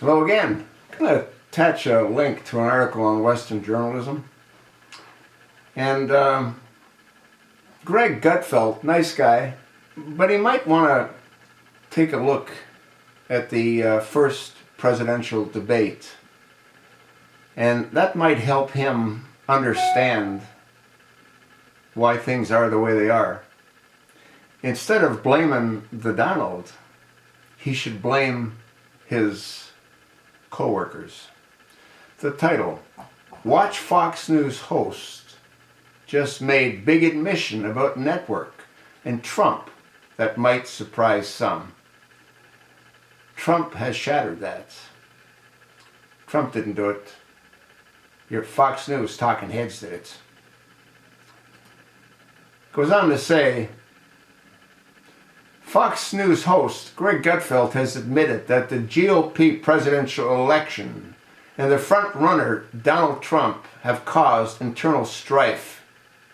Hello again. I'm going to attach a link to an article on Western journalism. And Greg Gutfeld, nice guy, but he might want to take a look at the first presidential debate. And that might help him understand why things are the way they are. Instead of blaming the Donald, he should blame his co-workers. The title, Watch Fox News host just made big admission about network and Trump that might surprise some. Trump has shattered that. Trump didn't do it. Your Fox News talking heads did it. Goes on to say, Fox News host Greg Gutfeld has admitted that the GOP presidential election and the front-runner Donald Trump have caused internal strife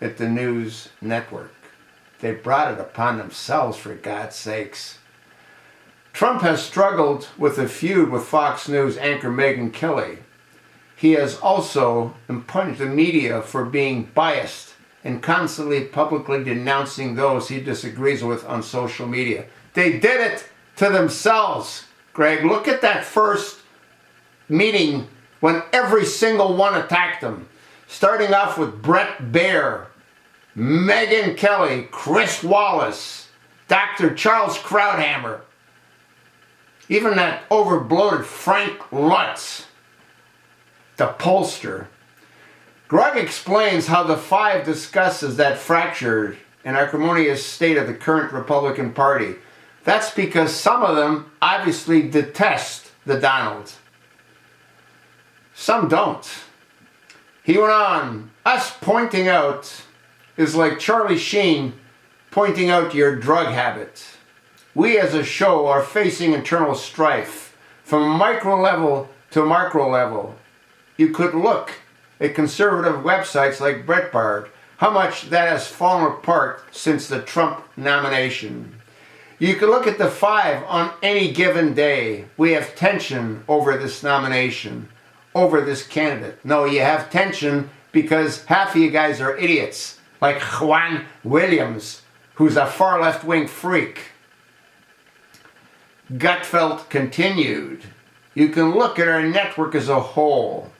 at the news network. They brought it upon themselves, for God's sakes. Trump has struggled with a feud with Fox News anchor Megyn Kelly. He has also impugned the media for being biased and constantly publicly denouncing those he disagrees with on social media. They did it to themselves, Greg. Look at that first meeting when every single one attacked them. Starting off with Bret Baier, Megyn Kelly, Chris Wallace, Dr. Charles Krauthammer, even that overbloated Frank Lutz, the pollster. Greg explains how the Five discusses that fractured and acrimonious state of the current Republican Party. That's because some of them obviously detest the Donald. Some don't. He went on, us pointing out is like Charlie Sheen pointing out your drug habit. We as a show are facing internal strife from micro level to macro level. You could look at conservative websites like Breitbart, how much that has fallen apart since the Trump nomination. You can look at the Five on any given day. We have tension over this nomination, over this candidate. No, you have tension because half of you guys are idiots, like Juan Williams, who's a far left-wing freak. Gutfeld continued, you can look at our network as a whole,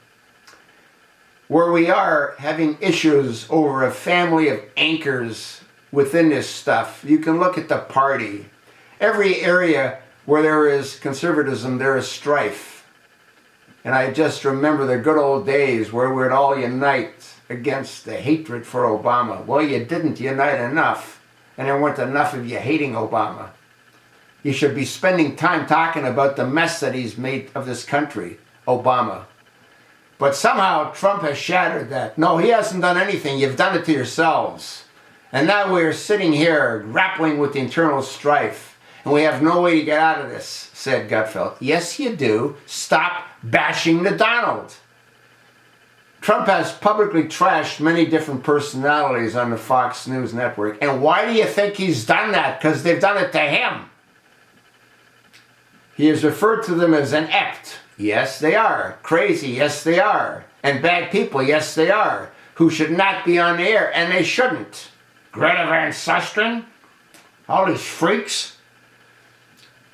where we are having issues over a family of anchors within this stuff. You can look at the party. Every area where there is conservatism, there is strife. And I just remember the good old days where we'd all unite against the hatred for Obama. Well, you didn't unite enough, and there weren't enough of you hating Obama. You should be spending time talking about the mess that he's made of this country, Obama. But somehow Trump has shattered that. No, he hasn't done anything. You've done it to yourselves. And now we're sitting here grappling with the internal strife. And we have no way to get out of this, said Gutfeld. Yes, you do. Stop bashing the Donald. Trump has publicly trashed many different personalities on the Fox News network. And why do you think he's done that? Because they've done it to him. He has referred to them as inept. Yes, they are. Crazy, yes, they are. And bad people, yes, they are. Who should not be on the air, and they shouldn't. Greta Van Susteren, all these freaks.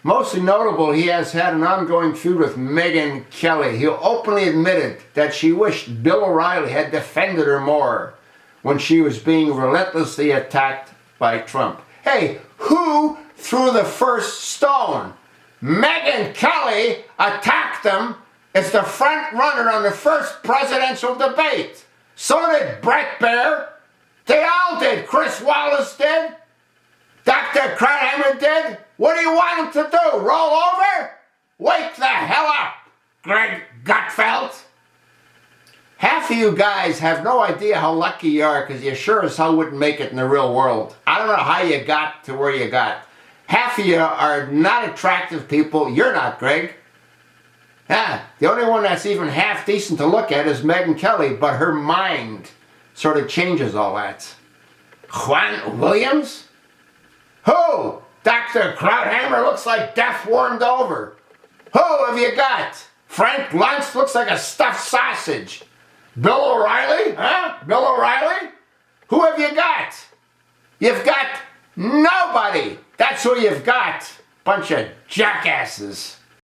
Mostly notable, he has had an ongoing feud with Megyn Kelly. He openly admitted that she wished Bill O'Reilly had defended her more when she was being relentlessly attacked by Trump. Hey, who threw the first stone? Megyn Kelly attacked him as the front runner on the first presidential debate. So did Bret Baier. They all did. Chris Wallace did. Dr. Krauthammer did. What do you want him to do? Roll over? Wake the hell up, Greg Gutfeld. Half of you guys have no idea how lucky you are because you sure as hell wouldn't make it in the real world. I don't know how you got to where you got. Half of you are not attractive people. You're not, Greg. Yeah, the only one that's even half decent to look at is Megyn Kelly, but her mind sort of changes all that. Juan Williams? Who? Dr. Krauthammer looks like death warmed over. Who have you got? Frank Luntz looks like a stuffed sausage. Bill O'Reilly? Huh? Bill O'Reilly? Who have you got? You've got nobody. That's who you've got. Bunch of jackasses.